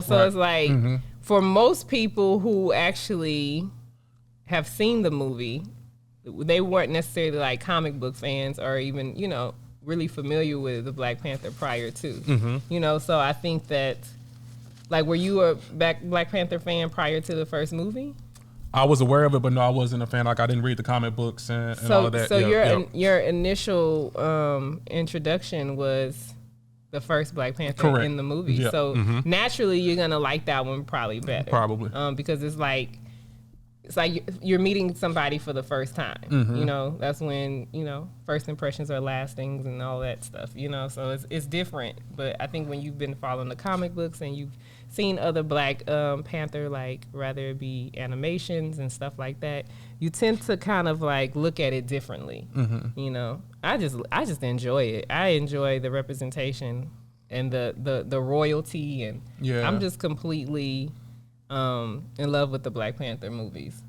So it's like, for most people who actually have seen the movie, they weren't necessarily like comic book fans or even, you know, really familiar with the Black Panther prior to. You know, so I think that, like, were you a Black Panther fan prior to the first movie? I was aware of it, but no, I wasn't a fan. Like, I didn't read the comic books and all of that. So your initial introduction was the first Black Panther in the movie. Yeah. So naturally, you're gonna like that one probably better. Probably. Because it's like you're meeting somebody for the first time. You know, that's when, you know, first impressions are lastings and all that stuff. You know, so it's different. But I think when you've been following the comic books and you've seen other Black Panther, like rather it be animations and stuff like that, you tend to kind of like look at it differently. You know, I just enjoy it. I enjoy the representation and the royalty, and I'm just completely in love with the Black Panther movies.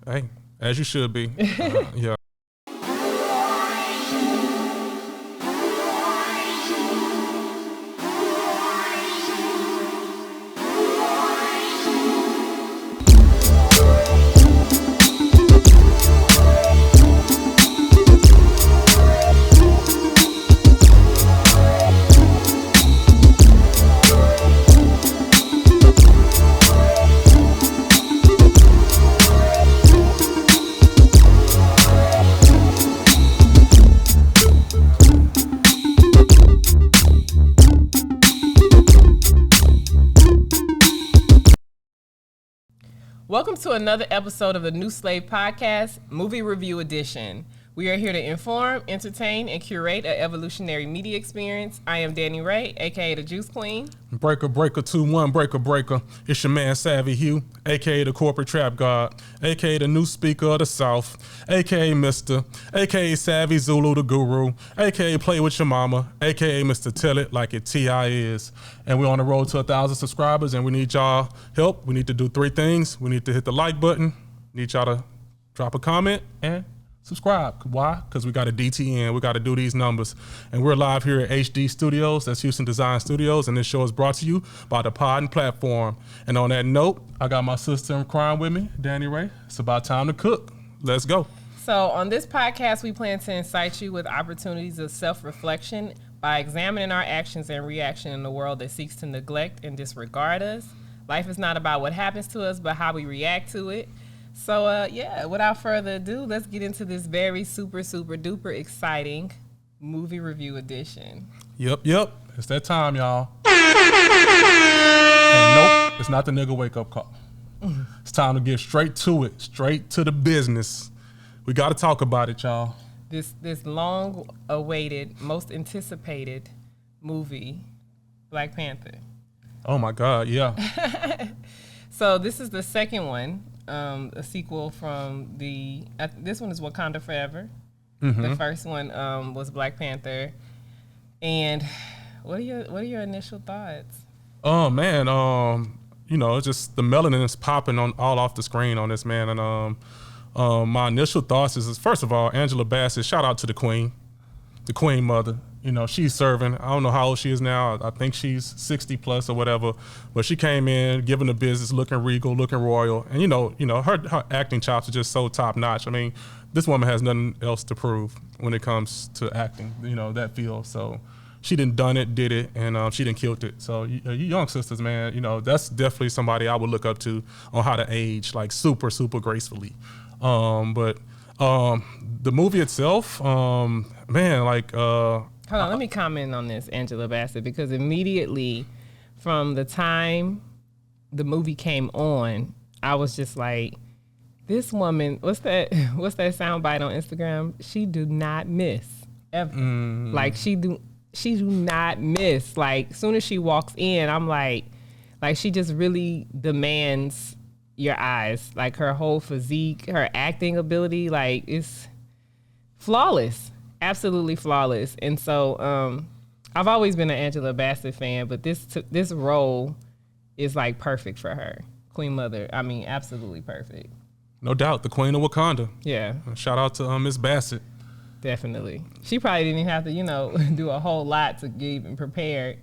Hey, as you should be. Yeah. Welcome to another episode of the New Slave Podcast, Movie Review Edition. We are here to inform, entertain, and curate an evolutionary media experience. I am Dani Rai, a.k.a. the Juice Queen. Breaker 2-1, breaker. It's your man, Savvi Hue, a.k.a. the corporate Trap Gawd, a.k.a. the new speaker of the South, a.k.a. Mr., a.k.a. Savvy Zulu the Guru, a.k.a. Play With Your Mama, a.k.a. Mr. Tell It Like It T.I. is. And we're on the road to 1,000 subscribers, and we need y'all help. We need to do 3 things. We need to hit the like button. Need y'all to drop a comment and subscribe. Why? Because we got a DTN. We got to do these numbers. And we're live here at HD Studios. That's Houston Design Studios. And this show is brought to you by the PODN platform. And on that note, I got my sister in crime with me, Dani Rai. It's about time to cook. Let's go. So on this podcast, we plan to incite you with opportunities of self-reflection by examining our actions and reaction in a world that seeks to neglect and disregard us. Life is not about what happens to us, but how we react to it. So, without further ado, let's get into this very super duper exciting movie review edition. Yep. It's that time, y'all. And nope, it's not the nigga wake up call. It's time to get straight to it, straight to the business. We got to talk about it, y'all. This long awaited, most anticipated movie, Black Panther. Oh my God, yeah. So this is the second one. A sequel from this one is Wakanda Forever. The first one was Black Panther. And what are your initial thoughts? Oh man, you know, it's just the melanin is popping all off the screen on this, man. And my initial thoughts is first of all, Angela Bassett, shout out to the Queen Mother. You know, she's serving. I don't know how old she is now. I think she's 60 plus or whatever. But she came in, giving the business, looking regal, looking royal. And, you know, her acting chops are just so top notch. I mean, this woman has nothing else to prove when it comes to acting, you know, that field. So she did it, and she killed it. So you young sisters, man, you know, that's definitely somebody I would look up to on how to age, like super gracefully. But the movie itself, man, like... Hold on, let me comment on this, Angela Bassett, because immediately from the time the movie came on, I was just like, this woman, what's that soundbite on Instagram? She do not miss ever. Like she do not miss. Like soon as she walks in, I'm like she just really demands your eyes. Like her whole physique, her acting ability, like it's flawless. Absolutely flawless. And so I've always been an Angela Bassett fan, but this role is like perfect for her. Queen Mother, I mean, absolutely perfect. No doubt, the Queen of Wakanda. Yeah. Shout out to Miss Bassett. Definitely. She probably didn't even have to, you know, do a whole lot to get even prepared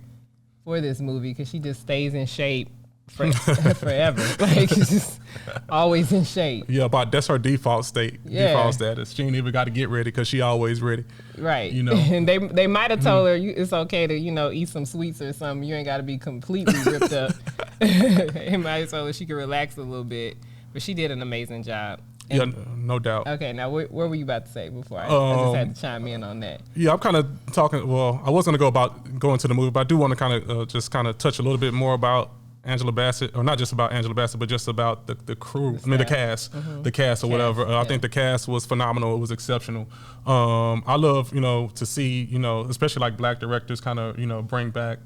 for this movie because she just stays in shape forever. Like, she's just always in shape. Yeah, that's her default state, default status. She ain't even got to get ready because she always ready. Right. You know. And they might have told her it's okay to, eat some sweets or something. You ain't got to be completely ripped up. They might have told her she could relax a little bit. But she did an amazing job. Yeah, no doubt. Okay, now what were you about to say before I just had to chime in on that? Yeah, I'm kind of talking. Well, I was going to go into the movie, but I do want to kind of just kind of touch a little bit more about Angela Bassett, or not just about Angela Bassett, but just about the crew. The cast, the cast or whatever. I think the cast was phenomenal. It was exceptional. I love, to see, especially like black directors kind of, bring back,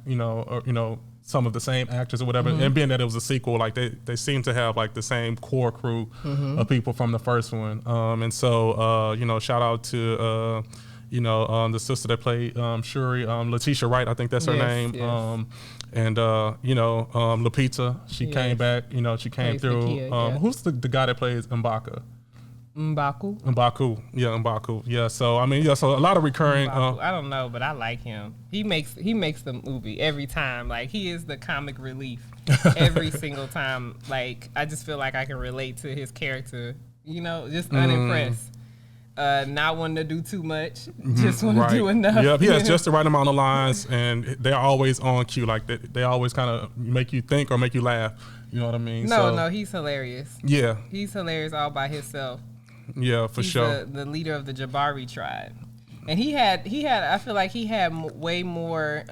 some of the same actors or whatever, and being that it was a sequel, like they seem to have like the same core crew of people from the first one, and so shout out to the sister that played Shuri, Letitia Wright, I think that's her name, and Lupita, she came back, she came through. Nakia, who's the guy that plays M'Baku? M'Baku. Yeah. So I mean, so a lot of recurring. I don't know, but I like him. He makes the movie every time. Like, he is the comic relief every single time. Like, I just feel like I can relate to his character. Just unimpressed. Not wanting to do too much. Just want to do enough. Yeah, he has just the right amount of lines, and they're always on cue. Like they always kind of make you think or make you laugh. You know what I mean? No, he's hilarious. Yeah, he's hilarious all by himself. Yeah, for sure. The leader of the Jabari tribe, and he had. I feel like he had way more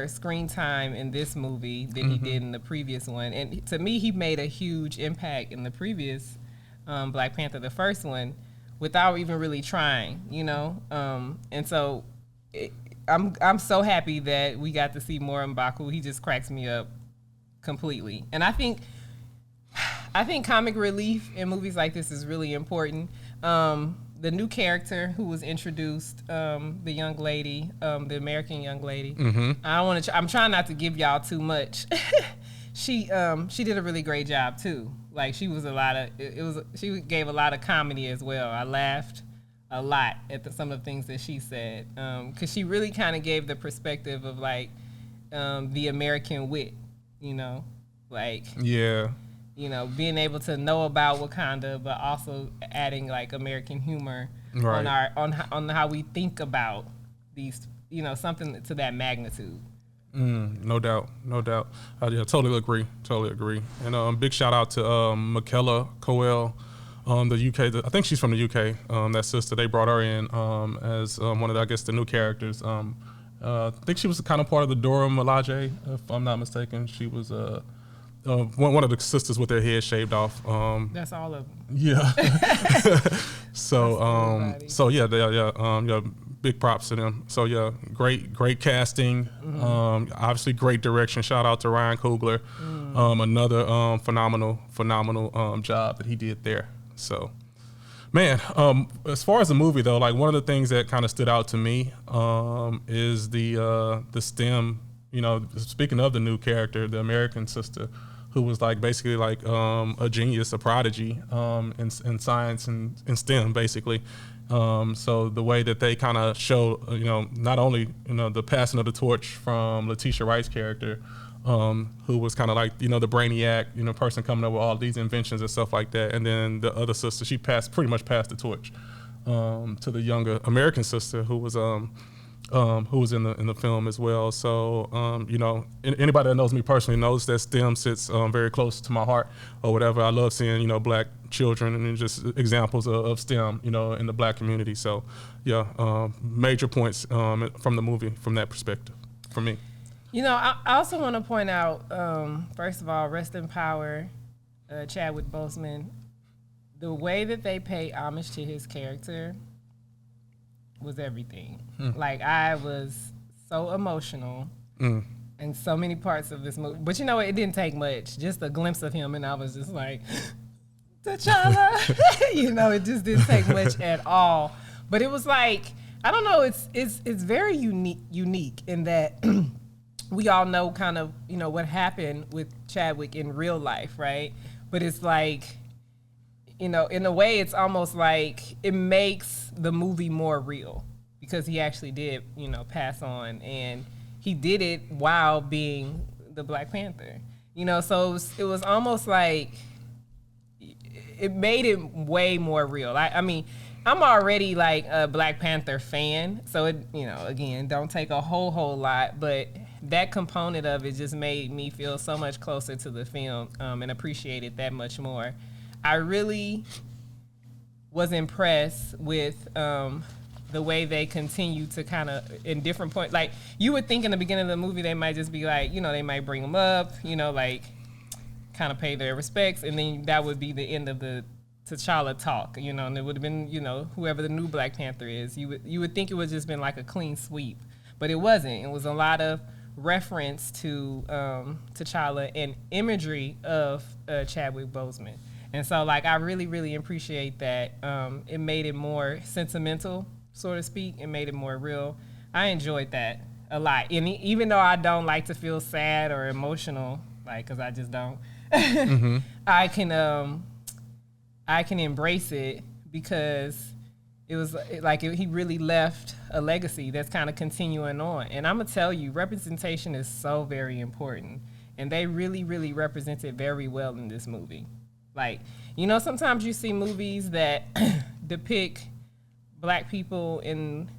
screen time in this movie than he did in the previous one. And to me, he made a huge impact in the previous Black Panther, the first one, without even really trying. And so I'm so happy that we got to see more M'Baku. He just cracks me up completely, and I think comic relief in movies like this is really important. The new character who was introduced, the young lady, the American young lady. I'm trying not to give y'all too much. She did a really great job too. Like, she gave a lot of comedy as well. I laughed a lot at some of the things that she said, because she really kind of gave the perspective of like the American wit, like. Yeah. Being able to know about Wakanda, but also adding like American humor on how we think about these, something to that magnitude. No doubt. Yeah, totally agree. And big shout out to Michaela Coel, the UK. I think she's from the UK. That sister, they brought her in as one of the new characters. I think she was kind of part of the Dora Milaje, if I'm not mistaken. She was one of the sisters with their head shaved off. That's all of them. Yeah. So yeah, big props to them. So yeah, great casting. Obviously great direction. Shout out to Ryan Coogler. Another phenomenal job that he did there. So, man, as far as the movie though, like one of the things that kind of stood out to me is the STEM. Speaking of the new character, the American sister, who was like basically like a genius, a prodigy in science and in STEM basically. So the way that they kind of show, not only the passing of the torch from Letitia Wright's character, who was kind of like the brainiac, person coming up with all these inventions and stuff like that, and then the other sister, she pretty much passed the torch to the younger American sister who was in the film as well. So anybody that knows me personally knows that STEM sits very close to my heart or whatever. I love seeing black children and just examples of STEM in the black community. So yeah, major points from the movie from that perspective for me. I also want to point out, first of all, rest in power, Chadwick Boseman. The way that they pay homage to his character was everything. Like, I was so emotional in so many parts of this movie. But it didn't take much. Just a glimpse of him, and I was just like, T'Challa. It just didn't take much at all. But it was like, I don't know, it's very unique in that we all know kind of, what happened with Chadwick in real life, right? But it's like, in a way, it's almost like it makes the movie more real because he actually did, pass on, and he did it while being the Black Panther. So it was almost like it made it way more real. I mean, I'm already like a Black Panther fan, so it, again, don't take a whole lot, but that component of it just made me feel so much closer to the film and appreciate it that much more. I really was impressed with the way they continue to kind of, in different points, like you would think in the beginning of the movie they might just be like, they might bring them up, like kind of pay their respects, and then that would be the end of the T'Challa talk, and it would have been, whoever the new Black Panther is. You would think it would just been like a clean sweep, but it wasn't. It was a lot of reference to T'Challa and imagery of Chadwick Boseman. And so, like, I really, really appreciate that. It made it more sentimental, so to speak. It made it more real. I enjoyed that a lot. And even though I don't like to feel sad or emotional, like, because I just don't, mm-hmm. I can embrace it because it was like he really left a legacy that's kind of continuing on. And I'm going to tell you, representation is so very important. And they really, really represented very well in this movie. Like, sometimes you see movies that depict Black people in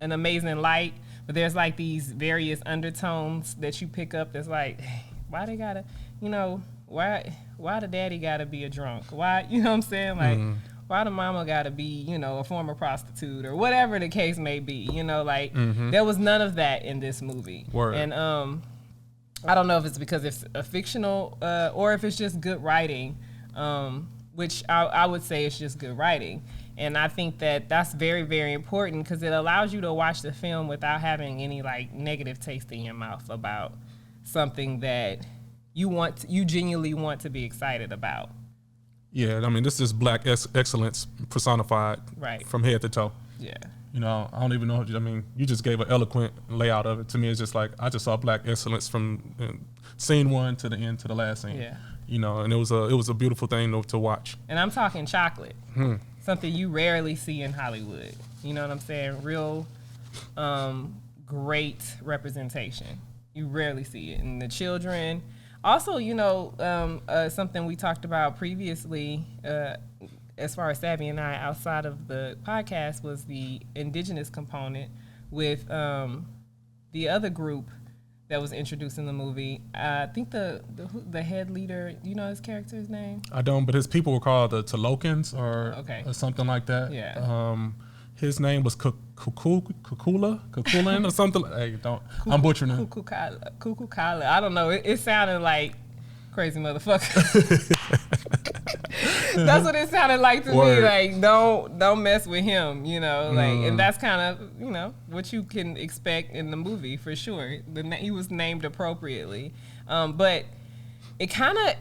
an amazing light, but there's like these various undertones that you pick up that's like, why they gotta, why the daddy gotta be a drunk? Why, what I'm saying? Like, why the mama gotta be, a former prostitute or whatever the case may be, there was none of that in this movie. Word. And I don't know if it's because it's a fictional or if it's just good writing. Which I would say is just good writing. And I think that that's very, very important because it allows you to watch the film without having any like negative taste in your mouth about something that you genuinely want to be excited about. Yeah, I mean, this is Black excellence personified from head to toe. Yeah. I don't even know. I mean, you just gave an eloquent layout of it. To me, it's just like I just saw Black excellence from scene one to the end to the last scene. Yeah. And it was a beautiful thing to watch. And I'm talking chocolate, something you rarely see in Hollywood. You know what I'm saying? Real great representation. You rarely see it. And the children. Also, something we talked about previously, as far as Savvi and I, outside of the podcast, was the indigenous component with the other group that was introduced in the movie. I think the head leader, his character's name? I don't, but his people were called the Talokans or something like that. Yeah. His name was Kukulan or something. Hey, I'm butchering it. Kukukala. I don't know. It sounded like crazy motherfucker. That's what it sounded like to me. Like, don't mess with him, and that's kind of, what you can expect in the movie for sure. He was named appropriately. But it kind of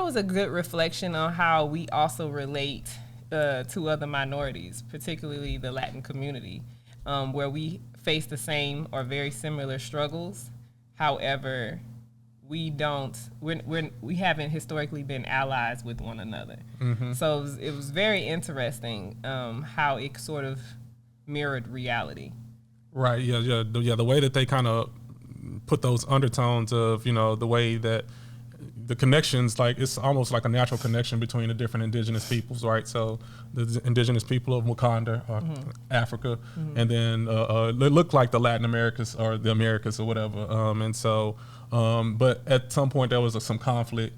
was a good reflection on how we also relate to other minorities, particularly the Latin community, where we face the same or very similar struggles. However, we haven't historically been allies with one another. Mm-hmm. So it was very interesting how it sort of mirrored reality. Right. Yeah. The way that they kind of put those undertones of, the way that the connections, like it's almost like a natural connection between the different indigenous peoples, right? So the indigenous people of Wakanda, or Africa, and then they look like the Latin Americas or the Americas or whatever. But at some point there was some conflict.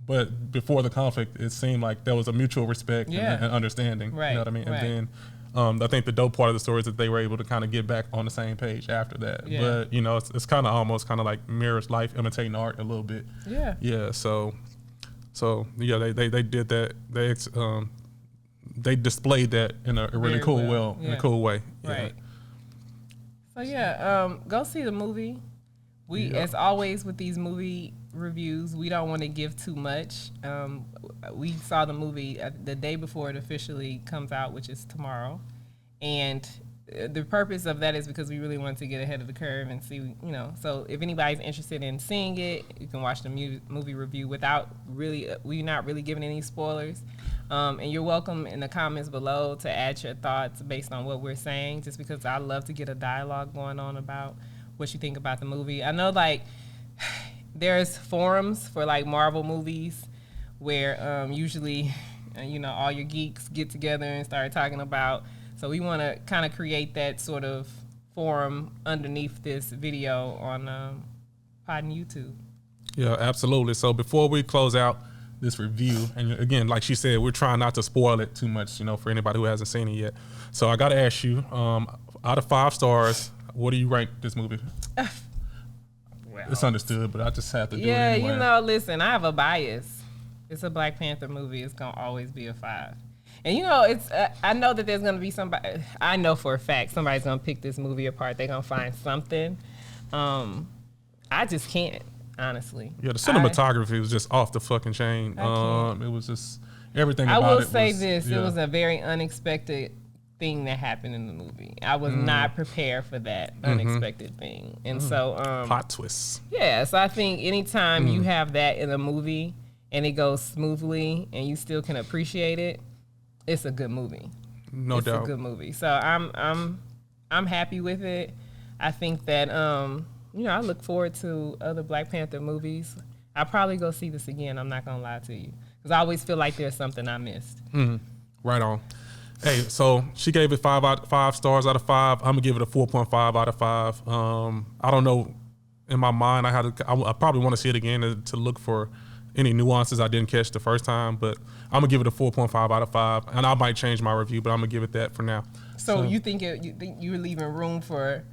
But before the conflict, it seemed like there was a mutual respect and understanding. Right. You know what I mean? Right. And then I think the dope part of the story is that they were able to kind of get back on the same page after that. Yeah. But, it's kind of almost kind of like mirrors life imitating art a little bit. Yeah. Yeah. So yeah, they did that. They displayed that in a really cool in a cool way. Right. Yeah. So go see the movie. As always with these movie reviews, we don't want to give too much. We saw the movie the day before it officially comes out, which is tomorrow. And the purpose of that is because we really wanted to get ahead of the curve and see, so if anybody's interested in seeing it, you can watch the movie review without we're not really giving any spoilers. And you're welcome in the comments below to add your thoughts based on what we're saying, just because I love to get a dialogue going on about what you think about the movie. I know, like, there's forums for, like, Marvel movies where usually, all your geeks get together and start talking about. So we want to kind of create that sort of forum underneath this video on PODN YouTube. Yeah, absolutely. So before we close out this review, and again, like she said, we're trying not to spoil it too much, for anybody who hasn't seen it yet. So I got to ask you, out of 5 stars, what do you rank this movie? Well, it's understood, but I just have to do it anyway. Yeah, listen, I have a bias. It's a Black Panther movie. It's going to always be a 5. And, it's I know that there's going to be somebody, I know for a fact somebody's going to pick this movie apart. They're going to find something. I just can't, honestly. Yeah, the cinematography was just off the fucking chain. It was just everything about it. I will say this. Yeah. It was a very unexpected thing that happened in the movie. I was not prepared for that unexpected thing. And so... plot twists. Yeah, so I think anytime you have that in a movie and it goes smoothly and you still can appreciate it, it's a good movie. No doubt. It's a good movie. So I'm happy with it. I think that I look forward to other Black Panther movies. I'll probably go see this again. I'm not gonna lie to you, because I always feel like there's something I missed. Right on. Hey, so she gave it 5 stars out of 5. I'm gonna give it a 4.5 out of 5. I don't know. In my mind, I probably want to see it again to look for any nuances I didn't catch the first time, but I'm gonna give it a 4.5 out of 5, and I might change my review, but I'm gonna give it that for now. So you think you're leaving room for,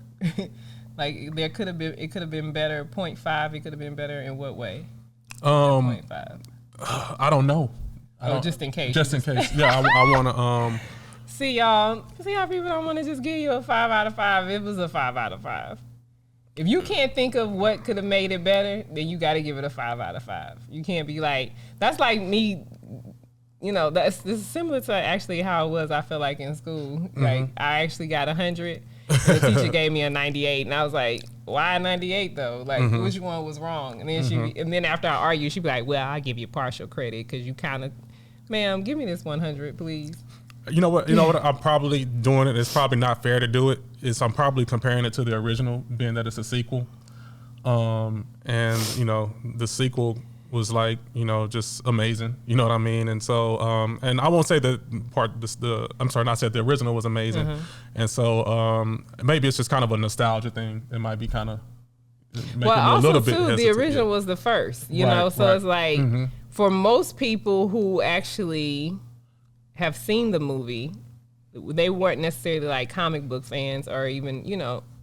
like, it could have been better 0.5. It could have been better in what way? 0.5. I don't know. Just in case. Just in case. Yeah, I want to. See y'all. See how people don't want to just give you a 5 out of 5. It was a 5 out of 5. If you can't think of what could have made it better, then you got to give it a 5 out of 5. You can't be like, that's like me. This is similar to actually how it was. I feel like in school, like I actually got 100. The teacher gave me a 98, and I was like, "Why 98 though? Like, which one was wrong?" And then and then after I argue, she'd be like, "Well, I'll give you partial credit because you kind of, ma'am, give me this 100, please." You know what? I'm probably doing it. It's probably not fair to do it. I'm probably comparing it to the original, being that it's a sequel. And the sequel was like, just amazing. You know what I mean? And so, and I won't say the original was amazing. And so, maybe it's just kind of a nostalgia thing. It might be kind of making me a little bit hesitant. The original was the first, so it's like, for most people who actually have seen the movie, they weren't necessarily like comic book fans or even,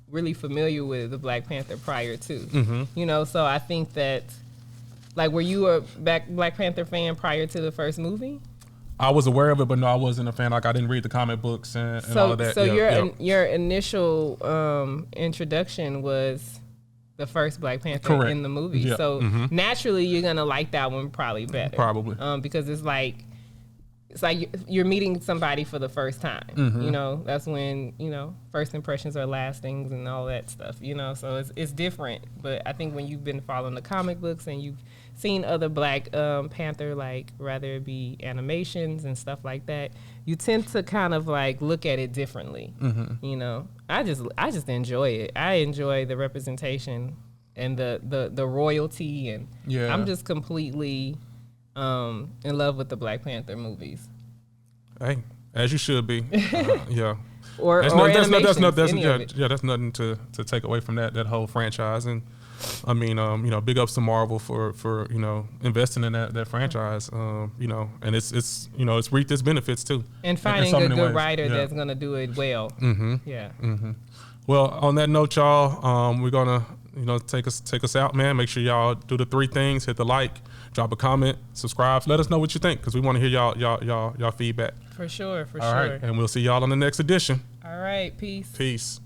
really familiar with the Black Panther prior to, so I think that, like, were you a Black Panther fan prior to the first movie? I was aware of it, but no, I wasn't a fan. Like, I didn't read the comic books and all of that. So your initial introduction was the first Black Panther in the movie. Yeah. So naturally, you're gonna like that one probably better. Probably. Because it's like you're meeting somebody for the first time. That's when first impressions are lastings and all that stuff. So it's different. But I think when you've been following the comic books and you've seen other Black Panther, like rather it be animations and stuff like that, you tend to kind of like look at it differently. I just enjoy it. I enjoy the representation and the royalty, and I'm just completely in love with the Black Panther movies. Hey, as you should be. Yeah. That's nothing to take away from that whole franchise. And I mean, big ups to Marvel for investing in that franchise. And it's reaped its benefits too. And finding a good writer that's gonna do it well. Well, on that note, y'all, we're gonna take us out, man. Make sure y'all do the 3 things: hit the like, drop a comment, subscribe. Let us know what you think, because we want to hear y'all feedback. For sure. All right, and we'll see y'all on the next edition. All right, peace. Peace.